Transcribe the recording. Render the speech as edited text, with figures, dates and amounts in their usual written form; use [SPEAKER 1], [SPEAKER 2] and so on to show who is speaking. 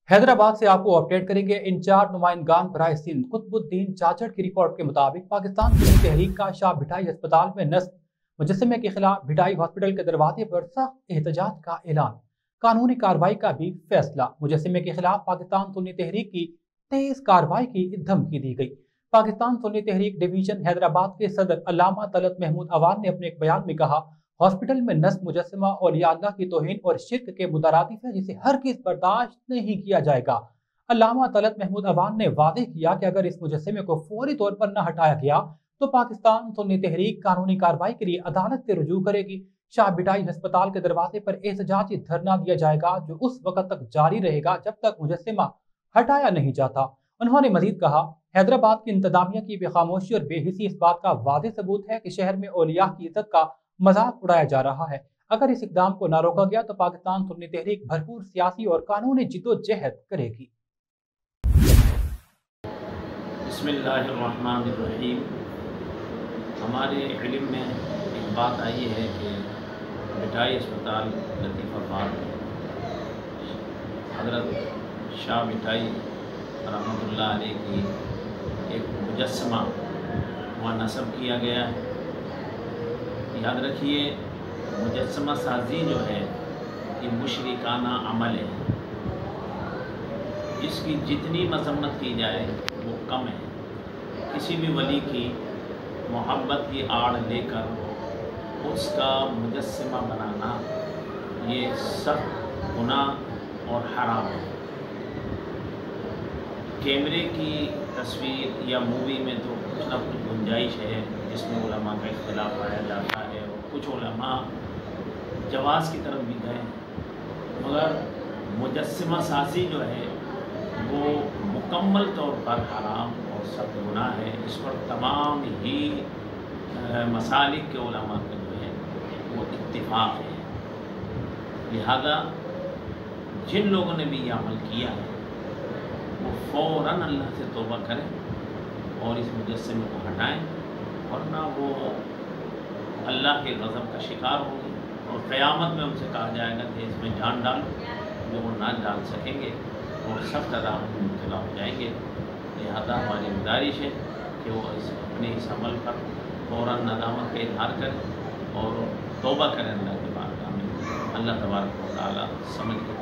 [SPEAKER 1] हैदराबाद से आपको अपडेट करेंगे। इंचार्ज नुमाइंदगान बराए सिंध कुतुबुद्दीन चाचड़ की रिपोर्ट के मुताबिक पाकिस्तान सुन्नी तहरीक का शाह भिटाई अस्पताल में नस्ब मुजस्समे के खिलाफ भिटाई हॉस्पिटल के दरवाजे पर सख्त एहतजाज का ऐलान, कानूनी कार्रवाई का भी फैसला। मुजस्समे के खिलाफ पाकिस्तान सुन्नी तहरीक की तेज कार्रवाई की धमकी दी गई। पाकिस्तान सुन्नी तहरीक डिवीजन हैदराबाद के सदर अल्लामा तलत महमूद अवान ने अपने एक बयान में कहा, हॉस्पिटल में नस्ब मुजस्समा औलिया अल्लाह की तौहीन और शिर्क के मुतरादिफ है, जिसे हरगिज़ बर्दाश्त नहीं किया जाएगा। अल्लामा तलत महमूद अवान ने वादे किया कि अगर इस मुजस्समे को फौरी तौर पर न हटाया गया तो पाकिस्तान सुन्नी तहरीक कानूनी कार्रवाई के लिए अदालत से रुजू करेगी। शाह भिटाई अस्पताल के दरवाजे पर एहतजाजी धरना दिया जाएगा, जो उस वक्त तक जारी रहेगा जब तक मुजस्समा हटाया नहीं जाता। उन्होंने मजीद कहा, हैदराबाद की इंतजामिया की बेखामोशी और बेहिसी इस बात का वादे सबूत है कि शहर में औलिया की इज्जत का मजाक उड़ाया जा रहा है। अगर इस इकदाम को न रोका गया तो पाकिस्तान सुन्नी तहरीक भरपूर सियासी और कानूनी जिद्दोजहद करेगी।
[SPEAKER 2] बिस्मिल्लाहिर्रहमानिर्रहीम। हमारे इल्म में एक बात आई है कि भिटाई अस्पताल लतीफ़ाबाद में हज़रत शाह भिटाई रहमतुल्लाह अलैह की एक मुजस्समा वहाँ नस्ब किया गया है। याद रखिए, मुजस्समा साजी जो है ये मुशरिकाना अमल है। इसकी जितनी मजम्मत की जाए वो कम है। किसी भी वली की मोहब्बत की आड़ लेकर उसका मुजस्समा बनाना ये सख्त गुनाह और हराम है। कैमरे की तस्वीर या मूवी में तो कुछ ना कुछ गुंजाइश है जिसमें उलमा का इख्तिलाफ पाया जाता है और कुछ उलमा जवाज़ की तरफ भी गए, मगर मुजस्समा साजी जो है वो मुकम्मल तौर पर हराम और सख्त गुनाह है। इस पर तमाम ही मसालिक के उलमा का जो है वो इत्तिफाक़ है। लिहाजा जिन लोगों ने भी ये अमल किया है वो फ़ौरन अल्लाह से तौबा करें और इस मुजस्समे को हटाएं, वरना वो अल्लाह के गज़ब का शिकार होंगे और क़यामत में उनसे कहा जाएगा कि इसमें जान डालो, जो वो ना डाल सकेंगे और सख्त अज़ाब में मुब्तला हो जाएंगे। लिहाजा हमारी गुजारिश है कि वो अपने इस अमल पर फ़ौरन नदामत का इज़हार करें और तौबा करें अल्लाह के बारगाह में। अल्लाह तबारक व तआला समझ के